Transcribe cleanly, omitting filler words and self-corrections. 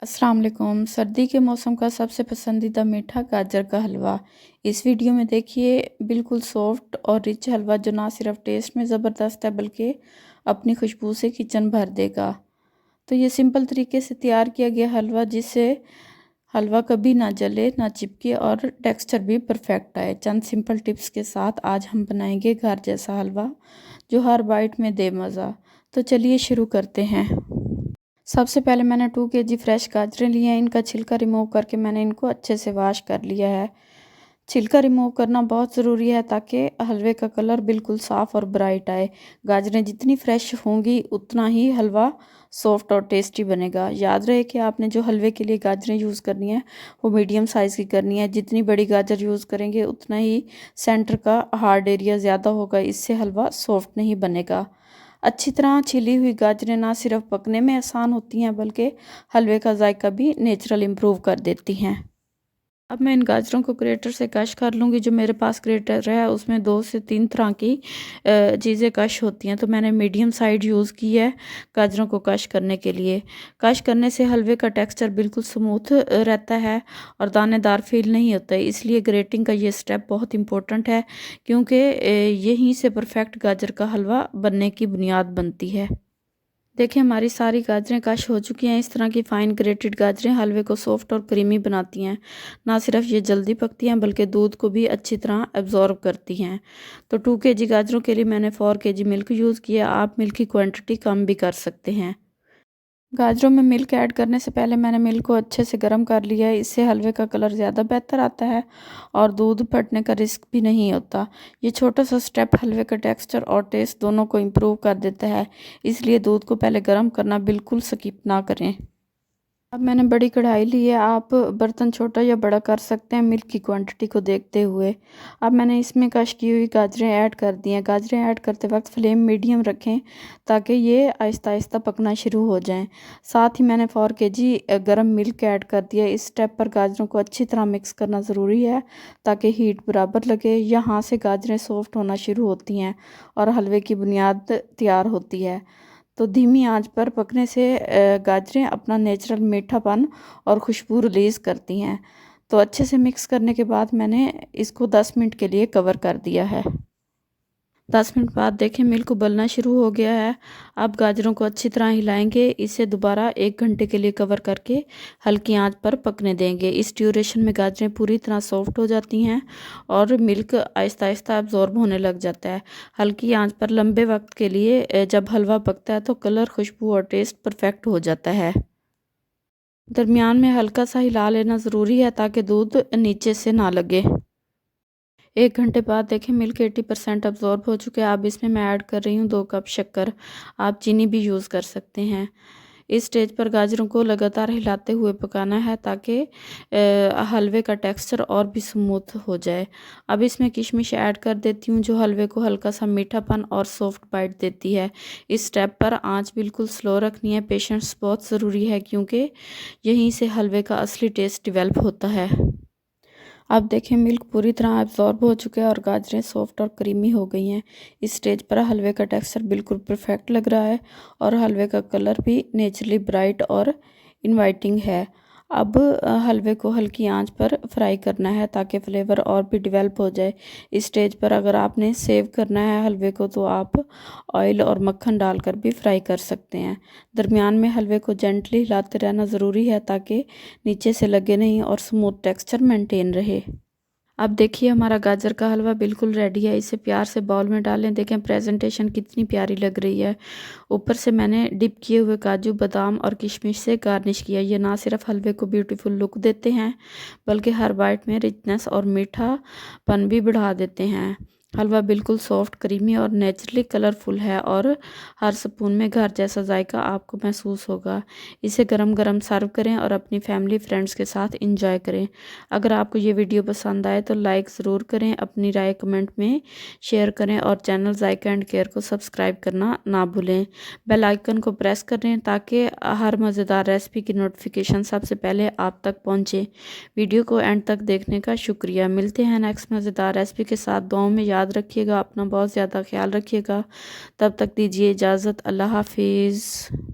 अस्सलाम वालेकुम। सर्दी के मौसम का सबसे पसंदीदा मीठा गाजर का हलवा। इस वीडियो में देखिए बिल्कुल सॉफ्ट और रिच हलवा जो ना सिर्फ टेस्ट में ज़बरदस्त है बल्कि अपनी खुशबू से किचन भर देगा। तो ये सिंपल तरीके से तैयार किया गया हलवा जिससे हलवा कभी ना जले ना चिपके और टेक्सचर भी परफेक्ट आए। चंद सिंपल टिप्स के साथ आज हम बनाएंगे घर जैसा हलवा जो हर बाइट में दे मज़ा। तो चलिए शुरू करते हैं। सबसे पहले मैंने 2 kg फ्रेश गाजरें लिए हैं। इनका छिलका रिमूव करके मैंने इनको अच्छे से वॉश कर लिया है। छिलका रिमूव करना बहुत ज़रूरी है ताकि हलवे का कलर बिल्कुल साफ़ और ब्राइट आए। गाजरें जितनी फ्रेश होंगी उतना ही हलवा सॉफ्ट और टेस्टी बनेगा। याद रहे कि आपने जो हलवे के लिए गाजरें यूज़ करनी है वो मीडियम साइज़ की करनी है। जितनी बड़ी गाजर यूज़ करेंगे उतना ही सेंटर का हार्ड एरिया ज़्यादा होगा, इससे हलवा सॉफ्ट नहीं बनेगा। अच्छी तरह छिली हुई गाजरें ना सिर्फ पकने में आसान होती हैं बल्कि हलवे का जायका भी नेचुरल इम्प्रूव कर देती हैं। अब मैं इन गाजरों को ग्रेटर से कश कर लूँगी। जो मेरे पास ग्रेटर है उसमें 2 से 3 तरह की चीज़ें कश होती हैं, तो मैंने मीडियम साइड यूज़ की है गाजरों को कश करने के लिए। कश करने से हलवे का टेक्सचर बिल्कुल स्मूथ रहता है और दानेदार फील नहीं होता है, इसलिए ग्रेटिंग का ये स्टेप बहुत इम्पोर्टेंट है क्योंकि यहीं से परफेक्ट गाजर का हलवा बनने की बुनियाद बनती है। देखिए हमारी सारी गाजरें कश हो चुकी हैं। इस तरह की फ़ाइन ग्रेटेड गाजरें हलवे को सॉफ्ट और क्रीमी बनाती हैं। ना सिर्फ ये जल्दी पकती हैं बल्कि दूध को भी अच्छी तरह एब्जॉर्ब करती हैं। तो 2 kg गाजरों के लिए मैंने 4 kg मिल्क यूज़ किया। आप मिल्क की क्वांटिटी कम भी कर सकते हैं। गाजरों में मिल्क ऐड करने से पहले मैंने मिल्क को अच्छे से गर्म कर लिया है। इससे हलवे का कलर ज़्यादा बेहतर आता है और दूध फटने का रिस्क भी नहीं होता। ये छोटा सा स्टेप हलवे का टेक्सचर और टेस्ट दोनों को इम्प्रूव कर देता है, इसलिए दूध को पहले गर्म करना बिल्कुल स्किप ना करें। अब मैंने बड़ी कढ़ाई ली है। आप बर्तन छोटा या बड़ा कर सकते हैं मिल्क की क्वांटिटी को देखते हुए। अब मैंने इसमें कश की हुई गाजरें ऐड कर दी हैं। गाजरें ऐड करते वक्त फ्लेम मीडियम रखें ताकि ये आहिस्ता आहिस्ता पकना शुरू हो जाएं। साथ ही मैंने 4 kg गर्म मिल्क ऐड कर दिया। इस स्टेप पर गाजरों को अच्छी तरह मिक्स करना ज़रूरी है ताकि हीट बराबर लगे। यहाँ से गाजरें सॉफ्ट होना शुरू होती हैं और हलवे की बुनियाद तैयार होती है। तो धीमी आंच पर पकने से गाजरें अपना नेचुरल मीठापन और खुशबू रिलीज़ करती हैं। तो अच्छे से मिक्स करने के बाद मैंने इसको 10 मिनट के लिए कवर कर दिया है। 10 मिनट बाद देखें मिल्क उबलना शुरू हो गया है। अब गाजरों को अच्छी तरह हिलाएंगे। इसे दोबारा 1 घंटे के लिए कवर करके हल्की आंच पर पकने देंगे। इस ड्यूरेशन में गाजरें पूरी तरह सॉफ्ट हो जाती हैं और मिल्क आहिस्ता आहिस्ता अब्जॉर्ब होने लग जाता है। हल्की आंच पर लंबे वक्त के लिए जब हलवा पकता है तो कलर, खुशबू और टेस्ट परफेक्ट हो जाता है। दरमियान में हल्का सा हिला लेना ज़रूरी है ताकि दूध नीचे से ना लगे। 1 घंटे बाद देखें मिल्क 80% अब्जॉर्ब हो चुके हैं। अब इसमें मैं ऐड कर रही हूँ 2 कप शक्कर। आप चीनी भी यूज़ कर सकते हैं। इस स्टेज पर गाजरों को लगातार हिलाते हुए पकाना है ताकि हलवे का टेक्सचर और भी स्मूथ हो जाए। अब इसमें किशमिश ऐड कर देती हूँ जो हलवे को हल्का सा मीठापन और सॉफ्ट बाइट देती है। इस स्टेप पर आंच बिल्कुल स्लो रखनी है। पेशेंस बहुत ज़रूरी है क्योंकि यहीं से हलवे का असली टेस्ट डेवलप होता है। अब देखें मिल्क पूरी तरह एब्जॉर्ब हो चुका है और गाजरें सॉफ्ट और क्रीमी हो गई हैं। इस स्टेज पर हलवे का टेक्सचर बिल्कुल परफेक्ट लग रहा है और हलवे का कलर भी नेचुरली ब्राइट और इनवाइटिंग है। अब हलवे को हल्की आंच पर फ्राई करना है ताकि फ्लेवर और भी डेवलप हो जाए। इस स्टेज पर अगर आपने सेव करना है हलवे को तो आप ऑयल और मक्खन डालकर भी फ्राई कर सकते हैं। दरमियान में हलवे को जेंटली हिलाते रहना ज़रूरी है ताकि नीचे से लगे नहीं और स्मूथ टेक्सचर मेंटेन रहे। अब देखिए हमारा गाजर का हलवा बिल्कुल रेडी है। इसे प्यार से बाउल में डालें। देखें प्रेजेंटेशन कितनी प्यारी लग रही है। ऊपर से मैंने डिप किए हुए काजू, बादाम और किशमिश से गार्निश किया। ये ना सिर्फ हलवे को ब्यूटीफुल लुक देते हैं बल्कि हर बाइट में रिचनेस और मीठापन भी बढ़ा देते हैं। हलवा बिल्कुल सॉफ्ट, क्रीमी और नेचुरली कलरफुल है और हर स्पून में घर जैसा जायका आपको महसूस होगा। इसे गरम गरम सर्व करें और अपनी फैमिली फ्रेंड्स के साथ इंजॉय करें। अगर आपको ये वीडियो पसंद आए तो लाइक ज़रूर करें, अपनी राय कमेंट में शेयर करें और चैनल जायका एंड केयर को सब्सक्राइब करना ना भूलें। बेल आइकन को प्रेस करें ताकि हर मज़ेदार रेसिपी की नोटिफिकेशन सबसे पहले आप तक पहुँचे। वीडियो को एंड तक देखने का शुक्रिया। मिलते हैं नेक्स्ट मज़ेदार रेसिपी के साथ। दुआओं में याद रखिएगा, अपना बहुत ज़्यादा ख्याल रखिएगा। तब तक दीजिए इजाज़त। अल्लाह हाफिज़।